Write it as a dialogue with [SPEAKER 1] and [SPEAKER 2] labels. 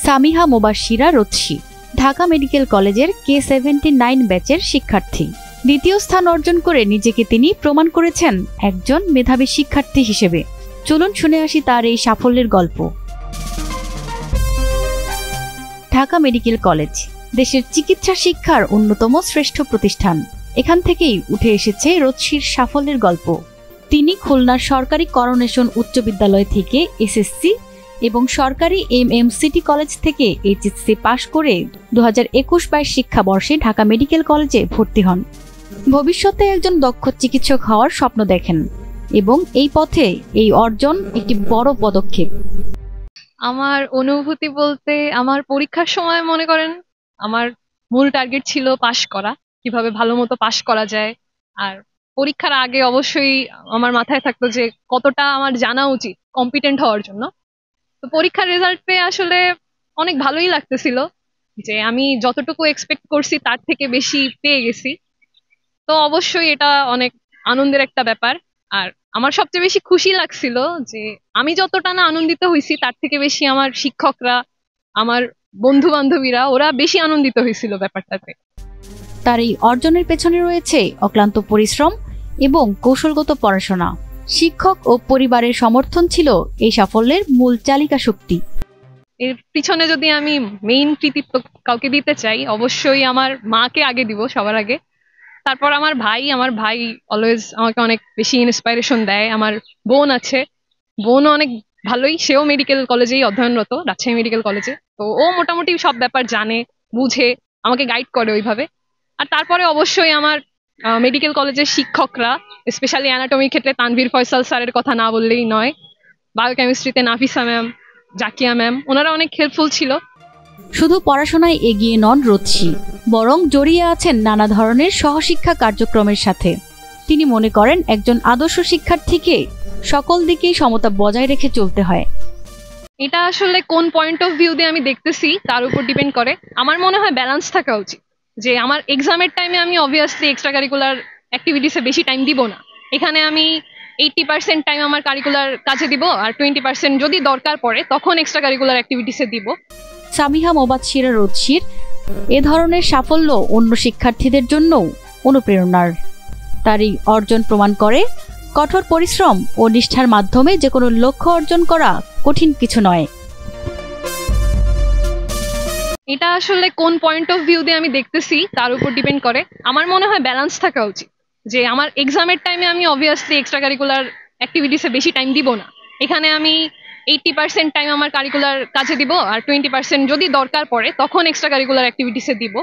[SPEAKER 1] Samiha মুবাশশিরা রোদসী Dhaka medical কলেজের K79 ব্যাচের শিক্ষার্থী। দ্বিতীয় স্থান অর্জন করে নিজেকে তিনি প্রমাণ করেছেন একজন মেধাবী শিক্ষার্থী হিসেবে। চলুন শুনে আসি তার এই সাফল্যের গল্প। ঢাকা মেডিকেল কলেজ দেশের চিকিৎসা শিক্ষার অন্যতম শ্রেষ্ঠ প্রতিষ্ঠান। এখান থেকেই উঠে এসেছে রোদসীর সাফল্যের গল্প। তিনি খুলনার সরকারি করোনেশন উচ্চ বিদ্যালয় থেকে এসএসসি এবং সরকারি MMCT কলেজ থেকে HSC পাশ করে 2021-22 শিক্ষাবর্ষে ঢাকা মেডিকেল কলেজে ভর্তি হন। ভবিষ্যতে একজন দক্ষ চিকিৎসক হওয়ার স্বপ্ন দেখেন এবং এই পথে এই অর্জন একটি বড় পদক্ষেপ।
[SPEAKER 2] আমার অনুভূতি বলতে, আমার পরীক্ষার সময় মনে করেন আমার মূল টার্গেট ছিল পাশ করা, কিভাবে ভালো মতো পাশ করা যায়। আর পরীক্ষার আগে অবশ্যই আমার মাথায় থাকতো যে কতটা আমার জানা উচিত কম্পিটেন্ট হওয়ার জন্য। তো পরীক্ষার রেজাল্ট পেয়ে আসলে অনেক ভালোই লাগতেছিল যে আমি যতটুকু এক্সপেক্ট করছি তার থেকে বেশি পেয়ে গেছি। তো অবশ্যই এটা অনেক আনন্দের একটা ব্যাপার। আর আমার সবচেয়ে বেশি খুশি লাগছিল যে আমি যতটা না আনন্দিত হয়েছি তার থেকে বেশি আমার শিক্ষকরা, আমার বন্ধু বান্ধবীরা, ওরা বেশি আনন্দিত হয়েছিল ব্যাপারটাতে।
[SPEAKER 1] তার এই অর্জনের পেছনে রয়েছে অক্লান্ত পরিশ্রম এবং কৌশলগত পড়াশোনা। শিক্ষক ও পরিবারের সমর্থন ছিল এই সাফল্যের মূল চালিকা শক্তি।
[SPEAKER 2] এর পিছনে যদি আমি মেইন কৃতিত্ব কাউকে দিতে চাই, অবশ্যই আমার মাকে আগে দিব সবার আগে। তারপর আমার ভাই অলওয়েজ আমাকে অনেক বেশি ইন্সপাইরেশন দেয়। আমার বোন আছে, বোনও অনেক ভালোই, সেও মেডিকেল কলেজেই অধ্যয়নরত, রাজশাহী মেডিকেল কলেজে। তো ও মোটামুটি সব ব্যাপার জানে, বুঝে, আমাকে গাইড করে ওইভাবে। আর তারপরে অবশ্যই আমার মেডিকেল কলেজের শিক্ষকরা, স্পেশালি অ্যানাটমির ক্ষেত্রে তানভীর ফয়সাল স্যারের কথা না বললেই নয়। বায়োকেমিস্ট্রিতে নাফিসা ম্যাম, জাকিয়া ম্যাম, ওনারা অনেক হেল্পফুল ছিল।
[SPEAKER 1] শুধু পড়াশোনায় এগিয়ে নন রোদসী, বরং জড়িয়ে আছেন নানা ধরনের সহশিক্ষা কার্যক্রমের সাথে। তিনি মনে করেন একজন আদর্শ শিক্ষার্থীকে সকল দিকেই সমতা বজায় রেখে চলতে হয়।
[SPEAKER 2] এটা আসলে কোন পয়েন্ট অফ ভিউ দিয়ে আমি দেখতেছি তার উপর ডিপেন্ড করে। আমার মনে হয় ব্যালেন্স থাকা উচিত, যে আমার এক্সামের টাইমে আমি অবভিয়াসলি এক্সট্রা কারিকুলার অ্যাক্টিভিটিসে বেশি টাইম দিব না। এখানে আমি 80% টাইম আমার কারিকুলার কাজে দিব, আর 20% যদি দরকার পড়ে তখন এক্সট্রা কারিকুলার অ্যাক্টিভিটিসে দিব।
[SPEAKER 1] সামিহা মুবাশশিরা রোদসীর এ ধরনের সাফল্য অন্য শিক্ষার্থীদের জন্য অনুপ্রেরণার। তার এই অর্জন প্রমাণ করে কঠোর পরিশ্রম ও নিষ্ঠার মাধ্যমে যে কোনো লক্ষ্য অর্জন করা কঠিন কিছু নয়।
[SPEAKER 2] এটা আসলে কোন পয়েন্ট অফ ভিউ দিয়ে আমি দেখতেছি তার উপর ডিপেন্ড করে। আমার মনে হয় ব্যালেন্স থাকা উচিত, যে আমার এক্সামের টাইমে আমি অবভিয়াসলি এক্সট্রা কারিকুলার অ্যাক্টিভিটিসে বেশি টাইম দিব না। এখানে আমি 80% টাইম আমার কারিকুলার কাজে দিব, আর 20% যদি দরকার পড়ে তখন এক্সট্রা কারিকুলার অ্যাক্টিভিটিসে দিব।